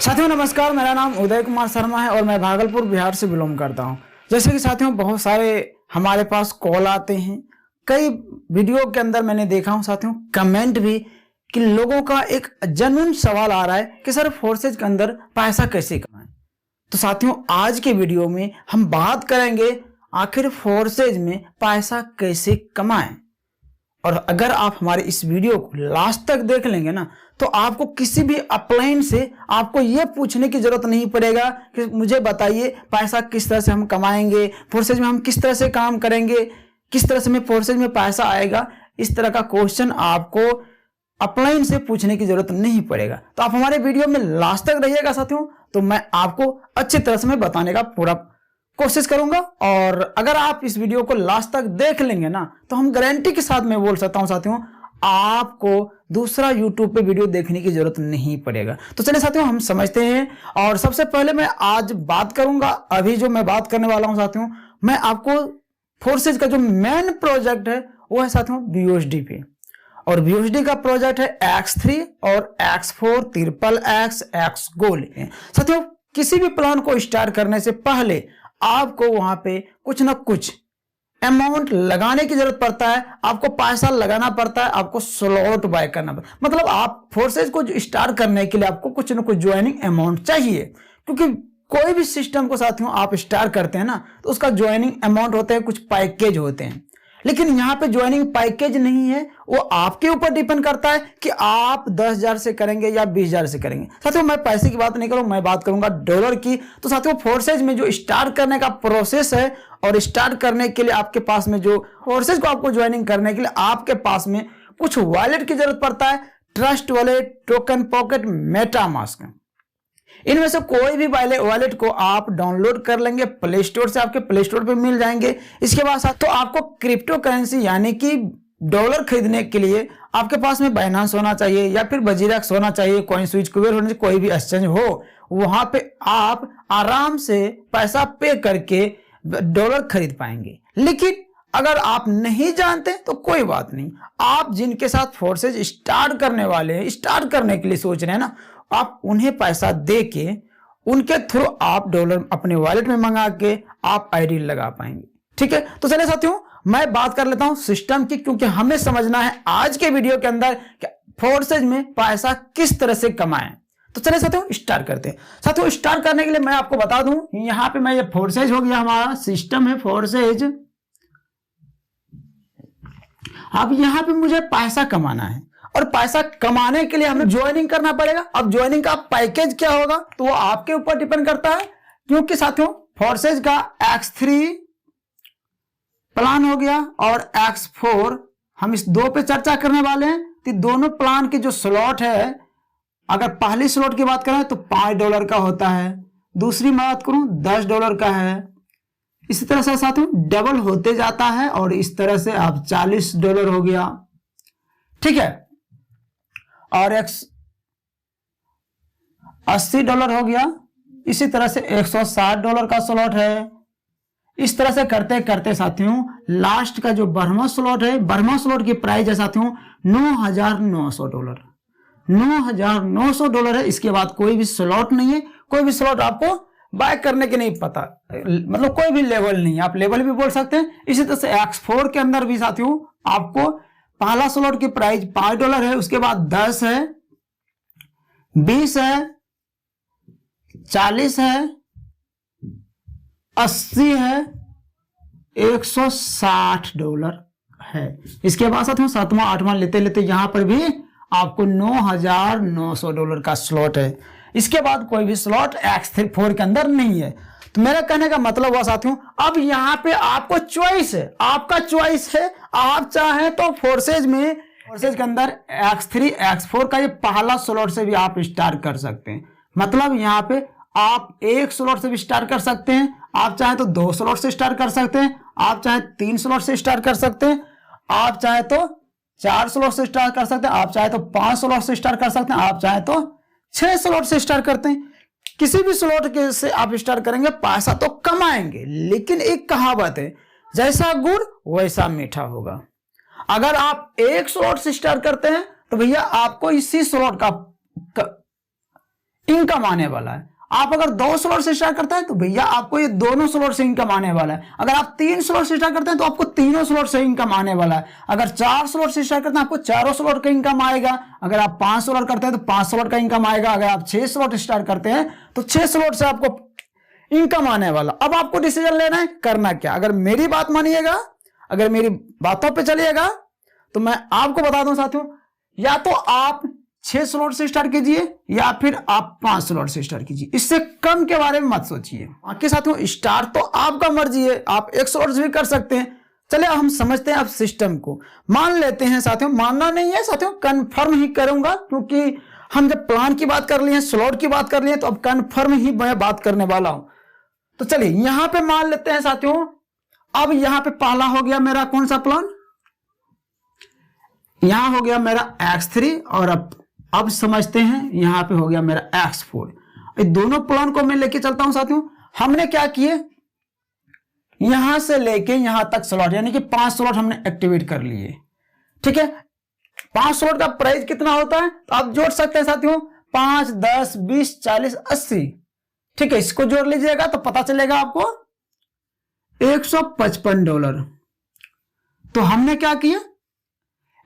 साथियों नमस्कार, मेरा नाम उदय कुमार शर्मा है और मैं भागलपुर बिहार से बिलोंग करता हूं। जैसे कि साथियों बहुत सारे हमारे पास कॉल आते हैं, कई वीडियो के अंदर मैंने देखा हूं साथियों कमेंट भी कि लोगों का एक जेन्युइन सवाल आ रहा है कि सर फोर्सेज के अंदर पैसा कैसे कमाएं। तो साथियों आज के वीडियो में हम बात करेंगे आखिर फोर्सेज में पैसा कैसे कमाएं। और अगर आप हमारे इस वीडियो को लास्ट तक देख लेंगे ना तो आपको किसी भी अपलाइन से आपको यह पूछने की जरूरत नहीं पड़ेगा कि मुझे बताइए पैसा किस तरह से हम कमाएंगे, फोर्सेज में हम किस तरह से काम करेंगे, किस तरह से में फोर्सेज में पैसा आएगा। इस तरह का क्वेश्चन आपको अपलाइन से पूछने की जरूरत नहीं पड़ेगा। तो आप हमारे वीडियो में लास्ट तक रहिएगा साथियों, तो मैं आपको अच्छी तरह से बताने का पूरा कोशिश करूंगा। और अगर आप इस वीडियो को लास्ट तक देख लेंगे ना तो हम गारंटी के साथ मैं बोल सकता हूं साथियों आपको दूसरा यूट्यूब पे वीडियो देखने की जरूरत नहीं पड़ेगा। तो चलिए साथियों हम समझते हैं। और सबसे पहले मैं आज बात करूंगा, अभी जो मैं बात करने वाला हूं साथियों, मैं आपको फोर्सेज का जो मेन प्रोजेक्ट है वो है साथियों BUSD पे। और BUSD का प्रोजेक्ट है X3 और X4 XXX X गोल। साथियों किसी भी प्लान को स्टार्ट करने से पहले आपको वहां पे कुछ ना कुछ अमाउंट लगाने की जरूरत पड़ता है, आपको पैसा लगाना पड़ता है, आपको स्लॉट बाय करना पड़ता है। मतलब आप फोर्सेज को स्टार्ट करने के लिए आपको कुछ ना कुछ ज्वाइनिंग अमाउंट चाहिए, क्योंकि कोई भी सिस्टम को साथियों आप स्टार्ट करते हैं ना तो उसका ज्वाइनिंग अमाउंट होते हैं, कुछ पैकेज होते हैं। लेकिन यहाँ पे ज्वाइनिंग पैकेज नहीं है, वो आपके ऊपर डिपेंड करता है कि आप 10,000 से करेंगे या 20,000 से करेंगे। साथियों मैं पैसे की बात नहीं करूँ, मैं बात करूंगा डॉलर की। तो साथियों फोर्सेज में जो स्टार्ट करने का प्रोसेस है और स्टार्ट करने के लिए आपके पास में जो फोर्सेज को आपको ज्वाइनिंग करने के लिए आपके पास में कुछ वॉलेट की जरूरत पड़ता है, trust wallet, token pocket, MetaMask. इनमें से कोई भी वॉलेट को आप डाउनलोड कर लेंगे प्ले स्टोर से, आपके प्ले स्टोर पे मिल जाएंगे। इसके बाद तो आपको क्रिप्टो करेंसी यानी कि डॉलर खरीदने के लिए आपके पास में बाइनेंस होना चाहिए या फिर बजीरेक्स होना चाहिए, कॉइन स्विच कुबेर होना चाहिए, कोई भी एक्सचेंज हो, वहां पे आप आराम से पैसा पे करके डॉलर खरीद पाएंगे। लेकिन अगर आप नहीं जानते तो कोई बात नहीं, आप जिनके साथ फोर्सेज स्टार्ट करने वाले हैं, स्टार्ट करने के लिए सोच रहे हैं ना, आप उन्हें पैसा दे के उनके थ्रू आप डॉलर अपने वॉलेट में मंगा के आप आईडी लगा पाएंगे। ठीक है, तो चलिए साथियों मैं बात कर लेता हूं सिस्टम की, क्योंकि हमें समझना है आज के वीडियो के अंदर कि फोर्सेज में पैसा किस तरह से कमाएं। तो चलिए साथियों स्टार्ट करते हैं। साथियों स्टार्ट करने के लिए मैं आपको बता दूं, यहां पे मैं ये फोर्सेज हो गया, हमारा सिस्टम है फोर्सेज। अब यहां पे मुझे पैसा कमाना है और पैसा कमाने के लिए हमें ज्वाइनिंग करना पड़ेगा। अब ज्वाइनिंग का पैकेज क्या होगा तो वो आपके ऊपर डिपेंड करता है, क्योंकि साथियों फोर्सेज का X3 प्लान हो गया और X4 हम इस दो पे चर्चा करने वाले हैं। तो दोनों प्लान के जो स्लॉट है, अगर पहली स्लॉट की बात करें तो $5 का होता है, दूसरी बात करूं $10 का है। इसी तरह से साथियों डबल होते जाता है और इस तरह से अब $40 हो गया। ठीक है, और $80 हो गया। इसी तरह से $160 का स्लॉट है। इस तरह से करते करते साथियों लास्ट का जो 12वां स्लॉट है, 12वां स्लॉट की प्राइस है साथियों $9,900। $9,900 है। इसके बाद कोई भी स्लॉट नहीं है, कोई भी स्लॉट आपको बाय करने के नहीं पता, मतलब कोई भी लेवल नहीं है, आप लेवल भी बोल सकते हैं। इसी तरह से X4 के अंदर भी साथियों आपको पहला स्लॉट की प्राइस $5 है, उसके बाद 10 है, 20 है, 40 है, 80 है, $160 है। इसके बाद साथियों 7वां 8वां लेते लेते यहां पर भी आपको $9,900 का स्लॉट है। इसके बाद कोई भी स्लॉट X4 के अंदर नहीं है। तो मेरा कहने का मतलब हुआ साथियों अब यहां पे आपको चॉइस है, आपका चॉइस है। आप चाहें तो फोर्सेज के अंदर X3 X4 का ये पहला स्लॉट से भी आप स्टार्ट कर सकते हैं। मतलब यहां पे आप एक स्लॉट से भी स्टार्ट कर सकते हैं, आप चाहें तो 2 स्लॉट से स्टार्ट कर सकते हैं, आप चाहें 3 स्लॉट से स्टार्ट कर सकते हैं, आप चाहें तो 4 स्लॉट से स्टार्ट कर सकते हैं, आप चाहें तो 5 स्लॉट से स्टार्ट कर सकते हैं, आप चाहें तो 6 स्लॉट से स्टार्ट करते हैं। किसी भी स्लॉट के से आप स्टार्ट करेंगे पैसा तो कमाएंगे, लेकिन एक कहावत है, जैसा गुड़ वैसा मीठा होगा। अगर आप एक स्लॉट से स्टार्ट करते हैं तो भैया आपको इसी स्लॉट का इनकम आने वाला है। आप अगर 2 स्लॉट से स्टार्ट करते हैं तो भैया आपको ये दोनों स्लॉट से इनकम आने वाला है। अगर आप 3 स्लॉट से स्टार्ट करते हैं तो आपको तीनों स्लॉट से इनकम आने वाला है। अगर 4 स्लॉट से स्टार्ट करते हैं आपको चारों स्लॉट का इनकम आएगा। अगर आप 5 स्लॉट करते हैं तो 5 स्लॉट का इनकम आएगा। अगर आप 6 स्लॉट स्टार्ट करते हैं तो 6 स्लॉट से आपको इनकम आने वाला। अब आपको डिसीजन लेना है करना क्या। अगर मेरी बात मानिएगा, अगर मेरी बातों पे चलिएगा तो मैं आपको बता दूं साथियों, या तो आप 6 स्लॉट से स्टार्ट कीजिए या फिर आप 5 स्लॉट से स्टार्ट कीजिए। इससे कम के बारे में मत सोचिए। बाकी साथियों स्टार्ट तो आपका मर्जी है, आप 1 स्लॉट से भी कर सकते हैं। चलिए हम समझते हैं अब सिस्टम को। मान लेते हैं साथियों, मानना नहीं है साथियों, कंफर्म ही करूंगा, क्योंकि हम जब प्लान की बात कर लिए, स्लॉट की बात कर लिए, तो अब कंफर्म ही मैं बात करने वाला हूं। तो चलिए यहां पे मान लेते हैं साथियों, अब यहां पे पहला हो गया मेरा कौन सा प्लान, यहां हो गया मेरा X3 और अब समझते हैं यहां पे हो गया मेरा X4। ये दोनों प्लान को मैं लेके चलता हूं साथियों। हमने क्या किए, यहां से लेके यहां तक स्लॉट यानी कि 5 स्लॉट हमने एक्टिवेट कर लिए। ठीक है, 5 स्लॉट का प्राइस कितना होता है तो आप जोड़ सकते हैं साथियों, 5, 10, 20, 40, 80। ठीक है, इसको जोड़ लीजिएगा तो पता चलेगा आपको $155। तो हमने क्या किया,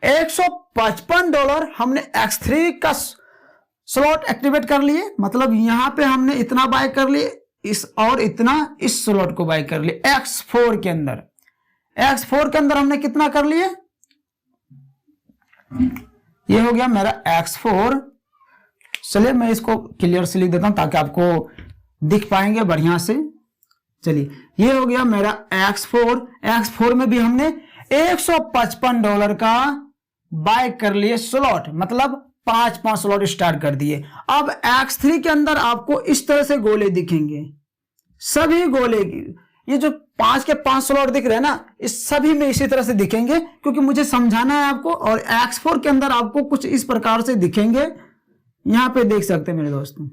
$155 हमने X3 का स्लॉट एक्टिवेट कर लिए। मतलब यहां पे हमने इतना बाय कर लिए, इस और इतना इस स्लॉट को बाय कर लिए X4 के अंदर। X4 के अंदर हमने कितना कर लिए, ये हो गया मेरा X4। चलिए मैं इसको क्लियर से लिख देता हूं ताकि आपको दिख पाएंगे बढ़िया से। चलिए ये हो गया मेरा X4। X4 में भी हमने $155 का बाय कर लिए स्लॉट, मतलब 5 स्लॉट स्टार्ट कर दिए। अब X3 के अंदर आपको इस तरह से गोले दिखेंगे, सभी गोले ये जो 5 के 5 स्लॉट दिख रहे हैं ना, इस सभी में इसी तरह से दिखेंगे, क्योंकि मुझे समझाना है आपको। और X4 के अंदर आपको कुछ इस प्रकार से दिखेंगे, यहां पे देख सकते हैं मेरे दोस्तों।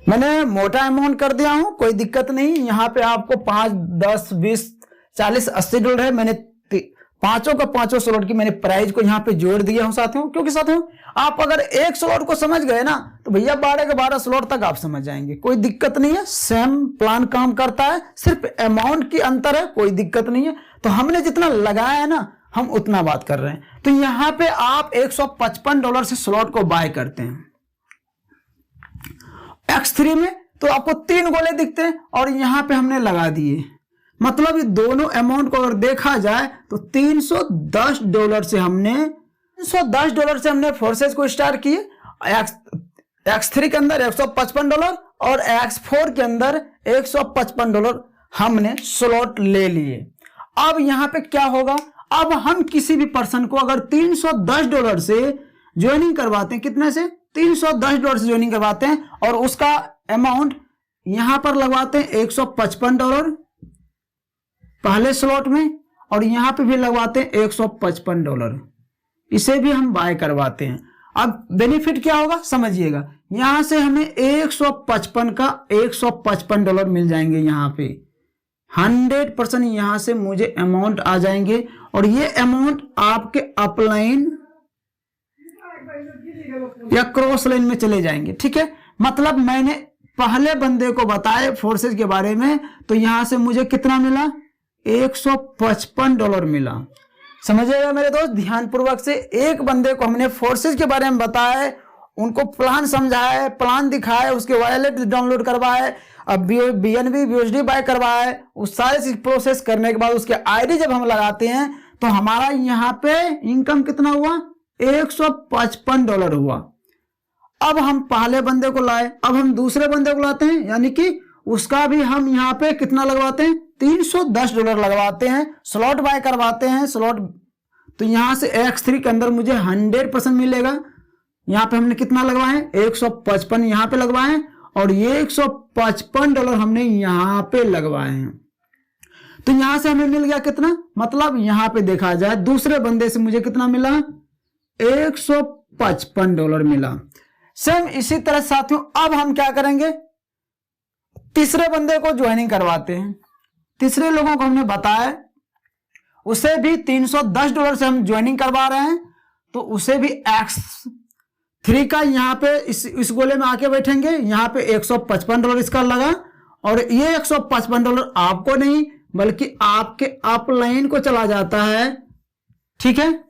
मैंने मोटा अमाउंट कर दिया हूं, कोई दिक्कत नहीं। यहां पे आपको 5, 10, 20, 40, $80 है। मैंने पांचों का पांचों स्लॉट की मैंने प्राइस को यहां पे जोड़ दिया हूं साथियों, क्योंकि साथियों आप अगर एक स्लॉट को समझ गए ना तो भैया 12 के 12 स्लॉट तक आप समझ जाएंगे, कोई दिक्कत नहीं है। सेम प्लान काम करता है, सिर्फ अमाउंट की अंतर है, कोई दिक्कत नहीं है। तो हमने जितना लगाया है ना, हम उतना बात कर रहे हैं। तो यहां पे आप $155 से स्लॉट को बाय करते हैं। X3 में तो आपको 3 गोले दिखते हैं और यहां पे हमने लगा दिए। मतलब ये दोनों अमाउंट को अगर देखा जाए तो $310 से हमने फोर्सेस को स्टार्ट किए। X3 के अंदर $155 और X4 के अंदर $155 हमने स्लॉट ले लिए। अब यहां पे क्या होगा, अब हम किसी भी पर्सन को अगर $310 से ज्वाइनिंग करवाते हैं, कितने से, $310 से ज्वाइनिंग करवाते हैं, और उसका अमाउंट यहां पर लगवाते हैं $155 पहले स्लॉट में, और यहां पे भी लगवाते हैं $155, इसे भी हम बाय करवाते हैं। अब बेनिफिट क्या होगा समझिएगा, यहां से हमें 155 का $155 मिल जाएंगे। यहां पे 100% यहां से मुझे अमाउंट आ जाएंगे, और ये अमाउंट आपके अपलाइन या क्रॉस लाइन में चले जाएंगे। ठीक है, मतलब मैंने पहले बंदे को बताया फोर्सेज के बारे में, तो यहां से मुझे कितना मिला, $155 मिला। समझिएगा मेरे दोस्त ध्यानपूर्वक से, एक बंदे को हमने फोर्सेज के बारे में बताया है, उनको प्लान समझाया है, प्लान दिखाया, उसके वॉलेट डाउनलोड करवाया, अब BNB USD बाय करवाया है। उस सारे प्रोसेस करने के बाद उसके आईडी जब हम लगाते हैं तो हमारा यहाँ पे इनकम कितना हुआ, $155 हुआ। अब हम पहले बंदे को लाए, अब हम दूसरे बंदे को लाते हैं, यानी कि उसका भी हम यहाँ पे कितना लगवाते हैं, $310 लगवाते हैं, स्लॉट बाय करवाते हैं स्लॉट। तो यहां से X3 के अंदर मुझे 100% मिलेगा। यहां पे हमने कितना लगवाए, 155 यहां पे लगवाए, और ये $155 हमने यहां पे लगवाए हैं। तो यहां से हमें मिल गया कितना, मतलब यहां पे देखा जाए दूसरे बंदे से मुझे कितना मिला, $155 मिला। सेम इसी तरह साथियों अब हम क्या करेंगे, तीसरे बंदे को ज्वाइनिंग करवाते हैं। तीसरे लोगों को हमने बताया, उसे भी $310 से हम ज्वाइनिंग करवा रहे हैं, तो उसे भी 3 का यहाँ पे इस गोले में आके बैठेंगे, यहाँ पे $155 इसका लगा, और ये $155 आपको नहीं बल्कि आपके अपलाइन को चला जाता है, ठीक है।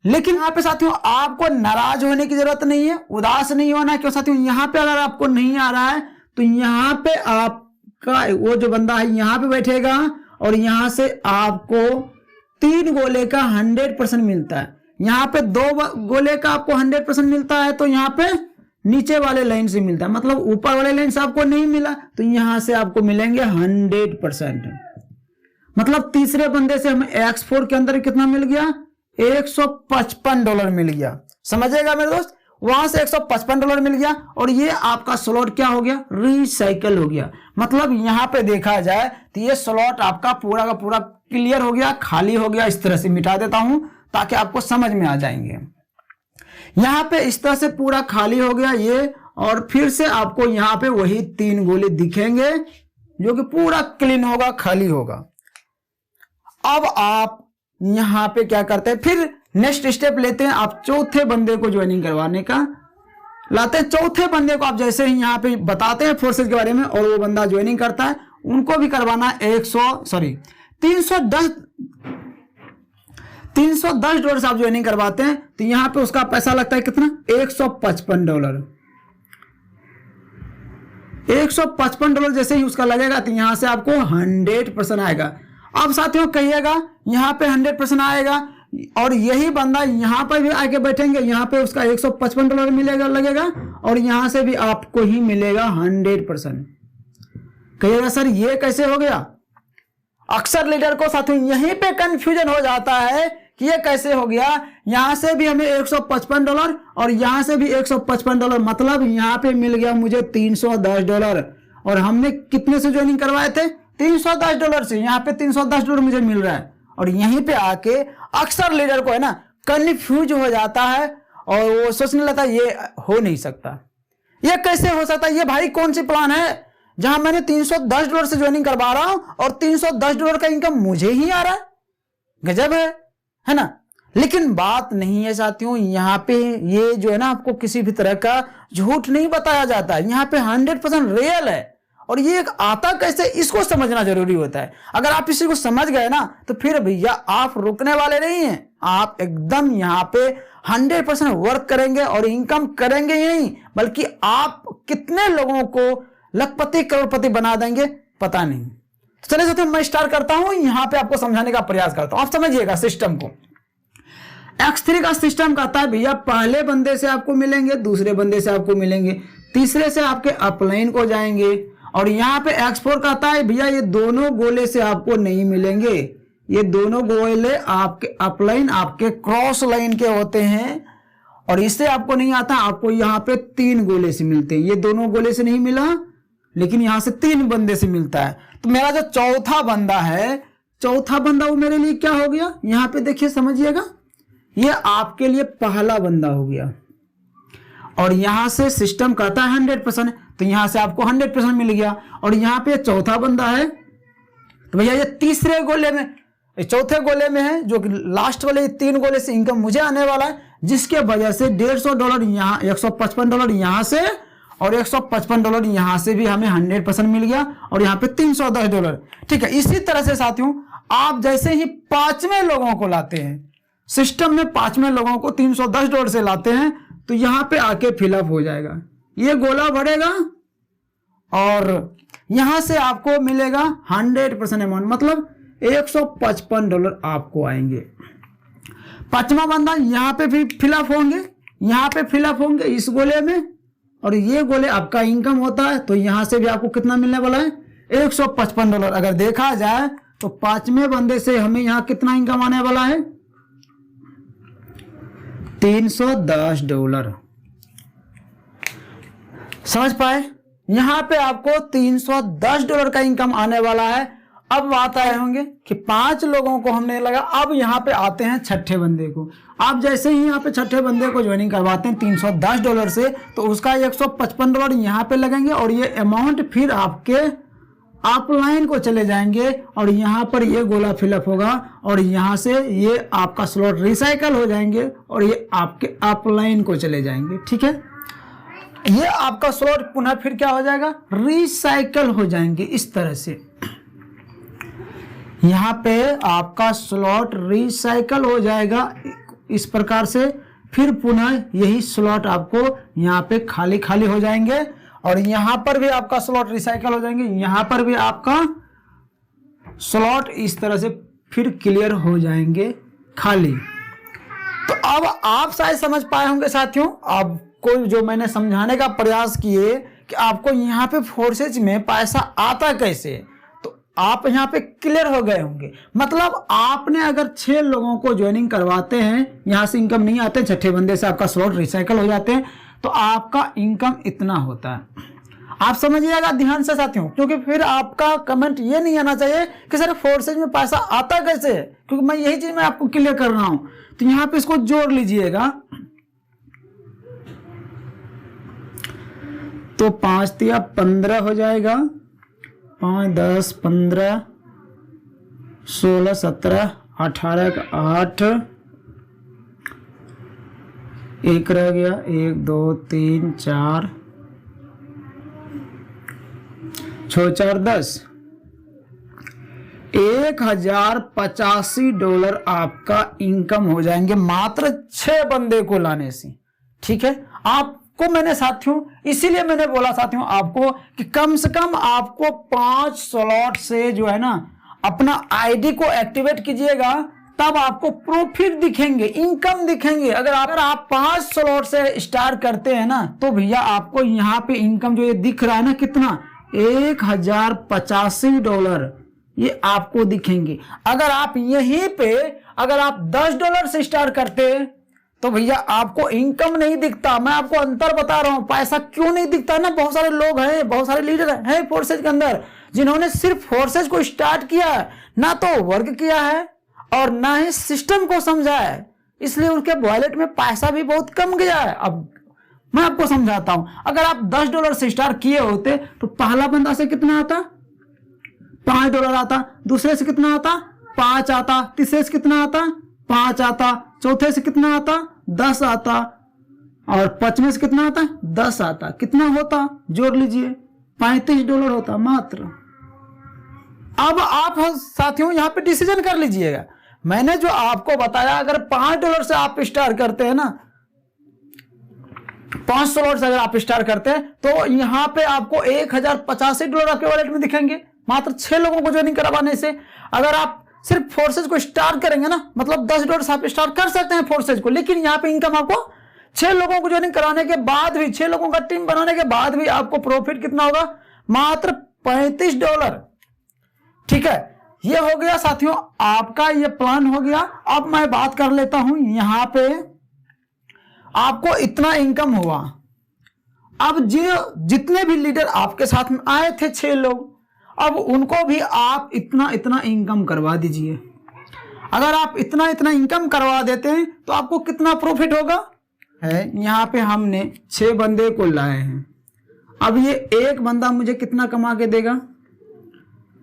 लेकिन यहाँ पे साथियों आपको नाराज होने की जरूरत नहीं है, उदास नहीं होना है। क्यों साथियों, यहाँ पे अगर आपको नहीं आ रहा है तो यहाँ पे आपका वो जो बंदा है यहाँ पे बैठेगा और यहाँ से आपको 3 गोले का 100% मिलता है। यहाँ पे 2 गोले का आपको 100% मिलता है, तो यहाँ पे नीचे वाले लाइन से मिलता है, मतलब ऊपर वाले लाइन से आपको नहीं मिला तो यहाँ से आपको मिलेंगे 100%। मतलब तीसरे बंदे से हमें X4 के अंदर कितना मिल गया, $155 मिल गया। समझेगा मेरे दोस्त, वहां से $155 मिल गया और ये आपका स्लॉट क्या हो गया, रिसाइकल हो गया। मतलब यहां पे देखा जाए तो ये स्लॉट आपका पूरा का पूरा क्लियर हो गया, खाली हो गया। इस तरह से मिटा देता हूं ताकि आपको समझ में आ जाएंगे। यहां पे इस तरह से पूरा खाली हो गया ये, और फिर से आपको यहां पे वही 3 गोले दिखेंगे जो कि पूरा क्लीन होगा, खाली होगा। अब आप यहां पे क्या करते हैं, फिर नेक्स्ट स्टेप लेते हैं, आप चौथे बंदे को ज्वाइनिंग करवाने का लाते हैं। चौथे बंदे को आप जैसे ही यहां पे बताते हैं फोर्सेज के बारे में और वो बंदा ज्वाइनिंग करता है, उनको भी करवाना $310 से आप ज्वाइनिंग करवाते हैं तो यहां पे उसका पैसा लगता है कितना, $155। $155 जैसे ही उसका लगेगा तो यहां से आपको 100% आएगा। अब साथियों कहिएगा यहाँ पे 100% आएगा और यही बंदा यहाँ पर भी आके बैठेंगे, यहाँ पे उसका $155 मिलेगा लगेगा और यहाँ से भी आपको ही मिलेगा 100%। कहिएगा सर ये कैसे हो गया। अक्सर लीडर को साथियों यहीं पे कंफ्यूजन हो जाता है कि ये कैसे हो गया, यहाँ से भी हमें $155 और यहाँ से भी $155, मतलब यहाँ पे मिल गया मुझे $310 और हमने कितने से ज्वाइनिंग करवाए थे, $310 से। यहाँ पे $310 मुझे मिल रहा है और यहीं पे आके अक्सर लीडर को है ना कंफ्यूज हो जाता है और वो सोचने लगता है ये हो नहीं सकता, ये कैसे हो सकता है, ये भाई कौन सी प्लान है जहां मैंने $310 से ज्वाइनिंग करवा रहा हूं और $310 का इनकम मुझे ही आ रहा है, गजब है ना। लेकिन बात नहीं है साथियों, यहाँ पे ये जो है ना आपको किसी भी तरह का झूठ नहीं बताया जाता है, यहाँ पे 100% रियल है। और ये एक आता कैसे, इसको समझना जरूरी होता है। अगर आप इसी को समझ गए ना तो फिर भैया आप रुकने वाले नहीं हैं, आप एकदम यहाँ पे 100% वर्क करेंगे और इनकम करेंगे ही नहीं बल्कि आप कितने लोगों को लखपति करोड़पति बना देंगे पता नहीं। तो चलिए साथियों मैं स्टार्ट करता हूं, यहाँ पे आपको समझाने का प्रयास करता हूं, आप समझिएगा सिस्टम को। X3 का सिस्टम कहता है भैया पहले बंदे से आपको मिलेंगे, दूसरे बंदे से आपको मिलेंगे, तीसरे से आपके अपलाइन को जाएंगे। और यहाँ पे X4 कहता है भैया ये दोनों गोले से आपको नहीं मिलेंगे, ये दोनों गोले आपके अपलाइन आपके क्रॉस लाइन के होते हैं और इससे आपको नहीं आता, आपको यहाँ पे 3 गोले से मिलते हैं। ये दोनों गोले से नहीं मिला लेकिन यहाँ से 3 बंदे से मिलता है। तो मेरा जो चौथा बंदा है, चौथा बंदा वो मेरे लिए क्या हो गया, यहाँ पे देखिए समझिएगा, ये आपके लिए पहला बंदा हो गया और यहां से सिस्टम कहता है 100%, तो यहां से आपको 100% मिल गया। और यहाँ पे चौथा बंदा है तो भैया ये तीसरे गोले में, चौथे गोले में है जो कि लास्ट वाले 3 गोले से इनकम मुझे आने वाला है, जिसके वजह से $150 यहाँ, $155 यहाँ से और $155 यहाँ से भी हमें 100% मिल गया और यहाँ पे $310। ठीक है, इसी तरह से साथियों आप जैसे ही 5वें लोगों को लाते हैं सिस्टम में, 5वें लोगों को $310 से लाते हैं तो यहाँ पे आके फिलअप हो जाएगा, ये गोला भरेगा और यहां से आपको मिलेगा 100% अमाउंट, मतलब $155 आपको आएंगे। 5वां बंदा यहाँ पे भी फिलअप होंगे, यहाँ पे फिलअप होंगे इस गोले में और ये गोले आपका इनकम होता है तो यहां से भी आपको कितना मिलने वाला है, $155। अगर देखा जाए तो 5वें बंदे से हमें यहाँ कितना इनकम आने वाला है, $310। समझ पाए, यहां पे आपको $310 का इनकम आने वाला है। अब बात आए होंगे कि 5 लोगों को हमने लगा, अब यहां पे आते हैं छठे बंदे को। आप जैसे ही यहां पे छठे बंदे को ज्वाइनिंग करवाते हैं $310 से तो उसका $155 यहां पे लगेंगे और ये अमाउंट फिर आपके आप लाइन को चले जाएंगे और यहाँ पर ये गोला फिलअप होगा और यहाँ से ये आपका स्लॉट रिसाइकल हो जाएंगे और ये आपके आप लाइन को चले जाएंगे। ठीक है, ये आपका स्लॉट पुनः फिर क्या हो जाएगा, रिसाइकल हो जाएंगे इस तरह से। यहाँ पे आपका स्लॉट रिसाइकल हो जाएगा इस प्रकार से, फिर पुनः यही स्लॉट आपको यहाँ पे खाली खाली हो जाएंगे और यहाँ पर भी आपका स्लॉट रिसाइकल हो जाएंगे, यहाँ पर भी आपका स्लॉट इस तरह से फिर क्लियर हो जाएंगे खाली। तो अब आप शायद समझ पाए होंगे साथियों, आपको जो मैंने समझाने का प्रयास किए कि आपको यहाँ पे फोर्सेज में पैसा आता कैसे, आप यहाँ पे क्लियर हो गए होंगे। मतलब आपने अगर 6 लोगों को ज्वाइनिंग करवाते हैं, यहाँ से इनकम नहीं आते, छठे बंदे से आपका स्लॉट रिसाइकल हो जाते हैं, तो आपका इनकम इतना होता है। आप समझिएगा ध्यान से साथियों, क्योंकि फिर आपका कमेंट ये नहीं आना चाहिए कि सर फोर्सेज में पैसा आता कैसे है, क्योंकि मैं यही चीज मैं आपको क्लियर कर रहा हूं। तो यहाँ पे इसको जोड़ लीजिएगा, तो 5 तिया 15 हो जाएगा, 5 10 15 16 17 18 का 8, एक रह गया, 1 2 3 4 6 4 10, $1085 आपका इनकम हो जाएंगे मात्र 6 बंदे को लाने से। ठीक है, आपको मैंने साथियों, इसीलिए मैंने बोला साथियों आपको कि कम से कम आपको 5 स्लॉट से जो है ना अपना आईडी को एक्टिवेट कीजिएगा, तब आपको प्रॉफिट दिखेंगे, इनकम दिखेंगे। अगर आप 5 स्लॉट से स्टार्ट करते हैं ना, तो भैया आपको यहाँ पे इनकम जो ये दिख रहा है ना, कितना, $1085 ये आपको दिखेंगे। अगर आप यहीं पे अगर आप $10 से स्टार्ट करते तो भैया आपको इनकम नहीं दिखता। मैं आपको अंतर बता रहा हूं, पैसा क्यों नहीं दिखता ना। बहुत सारे लोग हैं, बहुत सारे लीडर हैं फोर्सेज के अंदर, जिन्होंने सिर्फ फोर्सेज को स्टार्ट किया है, ना तो वर्क किया है और ना ही सिस्टम को समझा है, इसलिए उनके वॉलेट में पैसा भी बहुत कम गया है। अब मैं आपको समझाता हूं, अगर आप $10 से स्टार्ट किए होते तो पहला बंदा से कितना आता, $5 आता, दूसरे से कितना आता, 5 आता, तीसरे से कितना आता, 5 आता, चौथे से कितना आता, 10 आता, और 5वें से कितना आता, 10 आता। कितना होता, जोड़ लीजिए, $35 होता मात्र। अब आप साथियों यहाँ पे डिसीजन कर लीजिएगा। मैंने जो आपको बताया, अगर $5 से आप स्टार्ट करते हैं ना, 5 स्लॉट से अगर आप स्टार्ट करते हैं, तो यहाँ पे आपको $1085 आपके वॉलेट में दिखेंगे मात्र 6 लोगों को ज्वाइनिंग करवाने से। अगर आप सिर्फ फोर्सेज को स्टार्ट करेंगे ना, मतलब $10 से आप स्टार्ट कर सकते हैं फोर्सेज को, लेकिन यहाँ पे इनकम आपको 6 लोगों को ज्वाइनिंग कराने के बाद भी, 6 लोगों का टीम बनाने के बाद भी आपको प्रॉफिट कितना होगा, मात्र $35। ठीक है, ये हो गया साथियों आपका, ये प्लान हो गया। अब मैं बात कर लेता हूं, यहां पे आपको इतना इनकम हुआ। अब जितने भी लीडर आपके साथ में आए थे 6 लोग, अब उनको भी आप इतना इतना इनकम करवा दीजिए। अगर आप इतना इतना इनकम करवा देते हैं तो आपको कितना प्रॉफिट होगा है। यहाँ पे हमने 6 बंदे को लाए हैं, अब ये एक बंदा मुझे कितना कमा के देगा,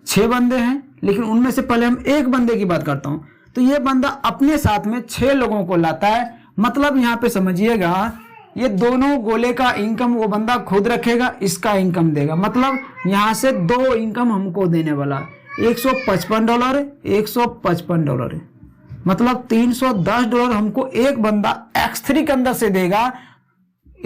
6 बंदे हैं, लेकिन उनमें से पहले हम एक बंदे की बात करता हूं। तो ये बंदा अपने साथ में 6 लोगों को लाता है, मतलब यहाँ पे समझिएगा, ये दोनों गोले का इनकम वो बंदा खुद रखेगा, इसका इनकम देगा। मतलब यहाँ से 2 इनकम हमको देने वाला, $155, $155, मतलब $310 हमको एक बंदा X3 के अंदर से देगा।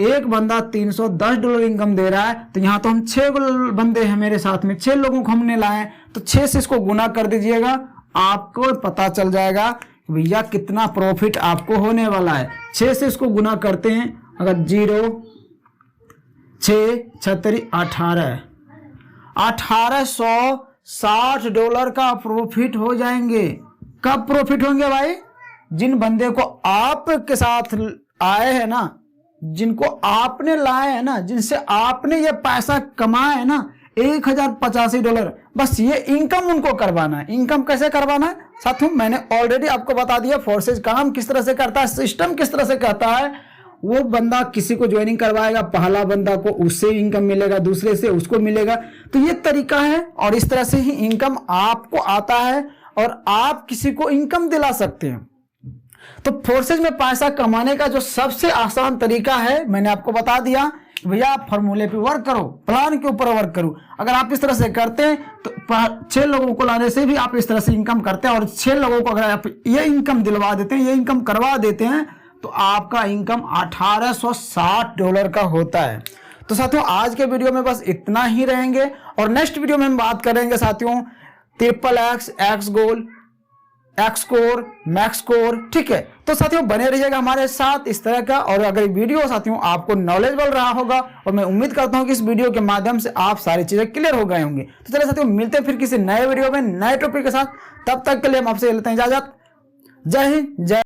एक बंदा $310 इनकम दे रहा है, तो यहाँ तो हम 6 बंदे हैं मेरे साथ में, 6 लोगों को हमने लाए, तो 6 से इसको गुना कर दीजिएगा, आपको पता चल जाएगा भैया कितना प्रॉफिट आपको होने वाला है। 6 से इसको गुना करते हैं, अगर 0 6 36 18, $1860 का प्रॉफिट हो जाएंगे। कब प्रॉफिट होंगे भाई, जिन बंदे को आपके साथ आए हैं ना, जिनको आपने लाए हैं ना, जिनसे आपने ये पैसा कमाया है ना, $1085, बस ये इनकम उनको करवाना है। इनकम कैसे करवाना है साथियों, मैंने ऑलरेडी आपको बता दिया, फोर्सेज काम किस तरह से करता है, सिस्टम किस तरह से करता है, वो बंदा किसी को ज्वाइनिंग करवाएगा, पहला बंदा को उससे इनकम मिलेगा, दूसरे से उसको मिलेगा। तो ये तरीका है और इस तरह से ही इनकम आपको आता है और आप किसी को इनकम दिला सकते हैं। तो फोर्सेज में पैसा कमाने का जो सबसे आसान तरीका है मैंने आपको बता दिया। भैया आप फॉर्मूले पे वर्क करो, प्लान के ऊपर वर्क करो। अगर आप इस तरह से करते हैं तो 6 लोगों को लाने से भी आप इस तरह से इनकम करते हैं और 6 लोगों को अगर आप ये इनकम दिलवा देते हैं, ये इनकम करवा देते हैं, तो आपका इनकम $1860 का होता है। तो साथियों आज के वीडियो में बस इतना ही रहेंगे और नेक्स्ट वीडियो में हम बात करेंगे साथियों XXX, एक्स गोल, एक्स कोर, मैक्स कोर। ठीक है, तो साथियों बने रहिएगा हमारे साथ इस तरह का। और अगर वीडियो साथियों आपको नॉलेजेबल रहा होगा और मैं उम्मीद करता हूं कि इस वीडियो के माध्यम से आप सारी चीजें क्लियर हो गए होंगे। तो चलिए साथियों मिलते हैं फिर किसी नए वीडियो में नए टॉपिक के साथ। तब तक के लिए हम आपसे लेते हैं इजाजत। जय हिंद, जय